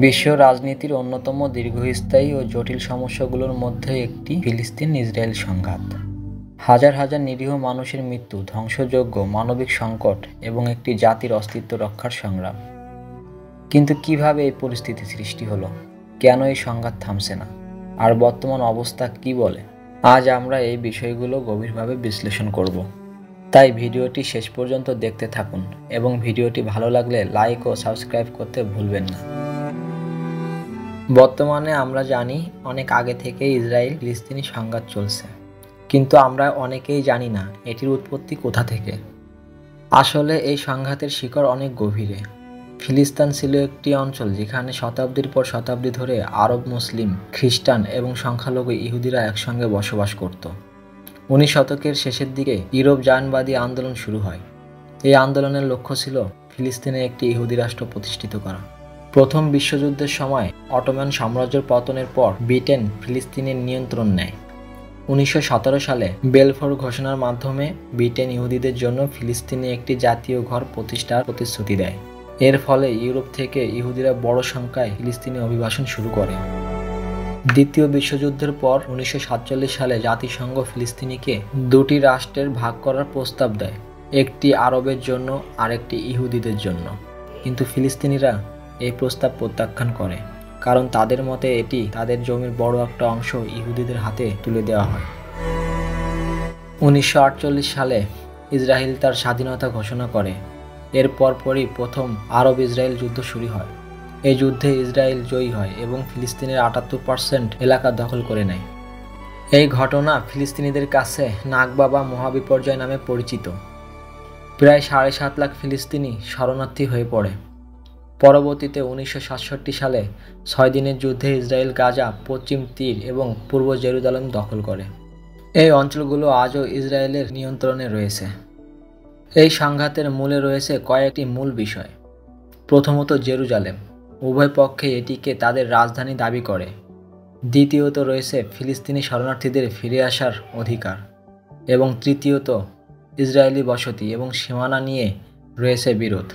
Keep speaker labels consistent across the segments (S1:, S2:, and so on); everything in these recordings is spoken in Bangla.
S1: বিশ্ব রাজনীতির অন্যতম দীর্ঘস্থায়ী ও জটিল সমস্যাগুলোর মধ্যে একটি ফিলিস্তিন-ইসরায়েল সংঘাত। হাজার হাজার নিরীহ মানুষের মৃত্যু, ধ্বংসযজ্ঞ, মানবিক সংকট এবং একটি জাতির অস্তিত্ব রক্ষার সংগ্রাম। কিন্তু কিভাবে এই পরিস্থিতি সৃষ্টি হলো? কেন এই সংঘাত থামছে না? আর বর্তমান অবস্থা কি বলে? আজ আমরা এই বিষয়গুলো গভীরভাবে বিশ্লেষণ করব। তাই ভিডিওটি শেষ পর্যন্ত দেখতে থাকুন এবং ভিডিওটি ভালো লাগলে লাইক ও সাবস্ক্রাইব করতে ভুলবেন না। বর্তমানে আমরা জানি অনেক আগে থেকেই ইসরায়েল ফিলিস্তিনি সংঘাত চলছে, কিন্তু আমরা অনেকেই জানি না এটির উৎপত্তি কোথা থেকে। আসলে এই সংঘাতের শিকড় অনেক গভীরে। ফিলিস্তিন ছিল একটি অঞ্চল যেখানে শতাব্দীর পর শতাব্দী ধরে আরব, মুসলিম, খ্রিস্টান এবং সংখ্যালঘু ইহুদিরা একসঙ্গে বসবাস করত। 19 শতকের শেষের দিকে ইউরোপ জায়নবাদী আন্দোলন শুরু হয়। এই আন্দোলনের লক্ষ্য ছিল ফিলিস্তিনে একটি ইহুদি রাষ্ট্র প্রতিষ্ঠিত করা। প্রথম বিশ্বযুদ্ধের সময় অটোমান সাম্রাজ্যের পতনের পর ব্রিটেন ফিলিস্তিনের নিয়ন্ত্রণ নেয়। 1917 সালে বেলফোর ঘোষণার মাধ্যমে ব্রিটেন ইহুদিদের জন্য ফিলিস্তিনে একটি জাতীয় ঘর প্রতিষ্ঠার প্রতিশ্রুতি দেয়। এর ফলে ইউরোপ থেকে ইহুদিরা বড় সংখ্যায় ফিলিস্তিনে অভিবাসন শুরু করে। দ্বিতীয় বিশ্বযুদ্ধের পর 1947 সালে জাতিসংঘ ফিলিস্তিনিকে দুটি রাষ্ট্রের ভাগ করার প্রস্তাব দেয়, একটি আরবের জন্য আর একটি ইহুদিদের জন্য। কিন্তু ফিলিস্তিনিরা এই প্রস্তাব প্রত্যাখ্যান করে, কারণ তাদের মতে এটি তাদের জমির বড় একটা অংশ ইহুদিদের হাতে তুলে দেওয়া হয়। 1948 সালে ইসরায়েল তার স্বাধীনতা ঘোষণা করে। এর পরপরই প্রথম আরব ইসরায়েল যুদ্ধ শুরু হয়। এই যুদ্ধে ইসরায়েল জয়ী হয় এবং ফিলিস্তিনের 78% এলাকা দখল করে নেয়। এই ঘটনা ফিলিস্তিনিদের কাছে নাকবা বা মহাবিপর্যয় নামে পরিচিত। প্রায় 7.5 লাখ ফিলিস্তিনি শরণার্থী হয়ে পড়ে। পরবর্তীতে 1967 সালে 6 দিনের যুদ্ধে ইসরায়েল গাজা, পশ্চিম তীর এবং পূর্ব জেরুজালেম দখল করে। এই অঞ্চলগুলো আজও ইসরায়েলের নিয়ন্ত্রণে রয়েছে। এই সংঘাতের মূলে রয়েছে কয়েকটি মূল বিষয়। প্রথমত, জেরুজালেম। উভয় পক্ষে এটিকে তাদের রাজধানী দাবি করে। দ্বিতীয়ত রয়েছে ফিলিস্তিনি শরণার্থীদের ফিরে আসার অধিকার। এবং তৃতীয়ত, ইসরায়েলি বসতি এবং সীমানা নিয়ে রয়েছে বিরোধ।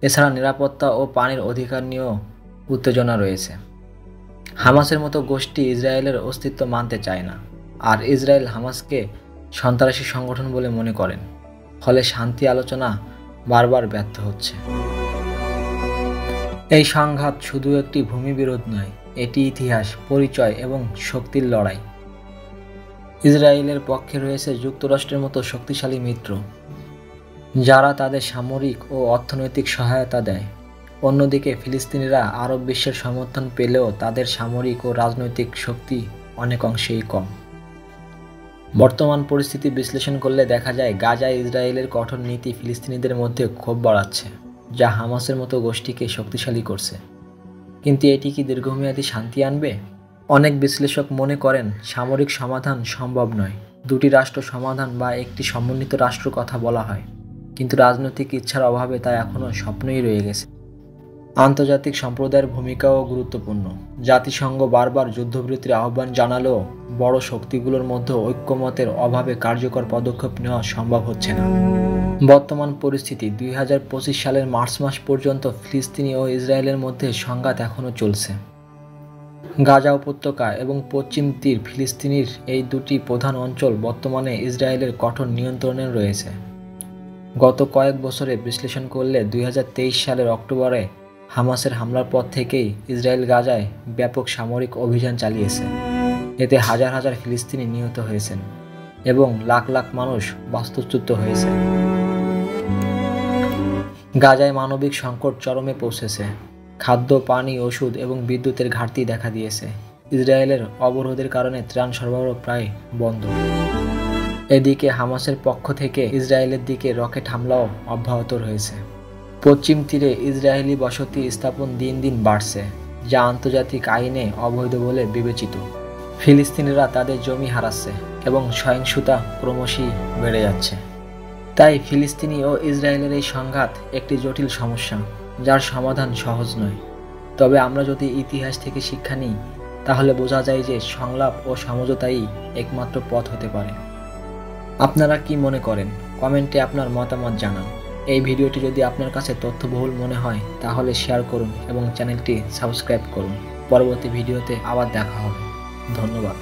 S1: এছাড়া নিরাপত্তা ও পানির অধিকার নিয়েও উত্তেজনা রয়েছে। হামাসের মতো গোষ্ঠী ইসরায়েলের অস্তিত্ব মানতে চায় না, আর ইসরায়েল হামাসকে সন্ত্রাসী সংগঠন বলে মনে করেন। ফলে শান্তি আলোচনা বারবার ব্যর্থ হচ্ছে। এই সংঘাত শুধু একটি ভূমি বিরোধ নয়, এটি ইতিহাস, পরিচয় এবং শক্তির লড়াই। ইসরায়েলের পক্ষে রয়েছে যুক্তরাষ্ট্রের মতো শক্তিশালী মিত্র, যারা তাদের সামরিক ও অর্থনৈতিক সহায়তা দেয়। অন্যদিকে ফিলিস্তিনিরা আরব বিশ্বের সমর্থন পেলেও তাদের সামরিক ও রাজনৈতিক শক্তি অনেক অংশেই কম। বর্তমান পরিস্থিতি বিশ্লেষণ করলে দেখা যায় গাজায় ইসরায়েলের কঠোর নীতি ফিলিস্তিনিদের মধ্যে ক্ষোভ বাড়াচ্ছে, যা হামাসের মতো গোষ্ঠীকে শক্তিশালী করছে। কিন্তু এটি কি দীর্ঘমেয়াদী শান্তি আনবে? অনেক বিশ্লেষক মনে করেন সামরিক সমাধান সম্ভব নয়। দুটি রাষ্ট্র সমাধান বা একটি সমন্বিত রাষ্ট্র কথা বলা হয়, কিন্তু রাজনৈতিক ইচ্ছার অভাবে তা এখনও স্বপ্নই রয়ে গেছে। আন্তর্জাতিক সম্প্রদায়ের ভূমিকাও গুরুত্বপূর্ণ। জাতিসংঘ বারবার যুদ্ধবিরতির আহ্বান জানালেও বড় শক্তিগুলোর মধ্যে ঐক্যমতের অভাবে কার্যকর পদক্ষেপ নেওয়া সম্ভব হচ্ছে না। বর্তমান পরিস্থিতি 2025 সালের মার্চ মাস পর্যন্ত ফিলিস্তিনি ও ইসরায়েলের মধ্যে সংঘাত এখনও চলছে। গাজা উপত্যকা এবং পশ্চিম তীর ফিলিস্তিনির এই দুটি প্রধান অঞ্চল বর্তমানে ইসরায়েলের কঠোর নিয়ন্ত্রণে রয়েছে। গত কয়েক বছরে বিশ্লেষণ করলে 2023 সালের অক্টোবরে হামাসের হামলার পর থেকেই ইসরায়েল গাজায় ব্যাপক সামরিক অভিযান চালিয়েছে। এতে হাজার হাজার ফিলিস্তিনি নিহত হয়েছেন এবং লাখ লাখ মানুষ বাস্তুচ্যুত হয়েছে। গাজায় মানবিক সংকট চরমে পৌঁছেছে। খাদ্য, পানি, ওষুধ এবং বিদ্যুতের ঘাটতি দেখা দিয়েছে। ইসরায়েলের অবরোধের কারণে ত্রাণ সরবরাহ প্রায় বন্ধ। এদিকে হামাসের পক্ষ থেকে ইসরায়েলের দিকে রকেট হামলাও অব্যাহত রয়েছে। পশ্চিম তীরে ইসরায়েলি বসতি স্থাপন দিন দিন বাড়ছে, যা আন্তর্জাতিক আইনে অবৈধ বলে বিবেচিত। ফিলিস্তিনিরা তাদের জমি হারাচ্ছে এবং সহিংসতা ক্রমশই বেড়ে যাচ্ছে। তাই ফিলিস্তিনি ও ইসরায়েলের এই সংঘাত একটি জটিল সমস্যা, যার সমাধান সহজ নয়। তবে আমরা যদি ইতিহাস থেকে শিক্ষা নিই, তাহলে বোঝা যায় যে সংলাপ ও সমঝোতাই একমাত্র পথ হতে পারে। আপনারা কি মনে করেন? কমেন্টে আপনার মতামত জানান এই ভিডিওটি যদি আপনার কাছে তথ্যবহুল মনে হয় তাহলে শেয়ার করুন এবং চ্যানেলটি সাবস্ক্রাইব করুন। পরবর্তী ভিডিওতে আবার দেখা হবে। ধন্যবাদ।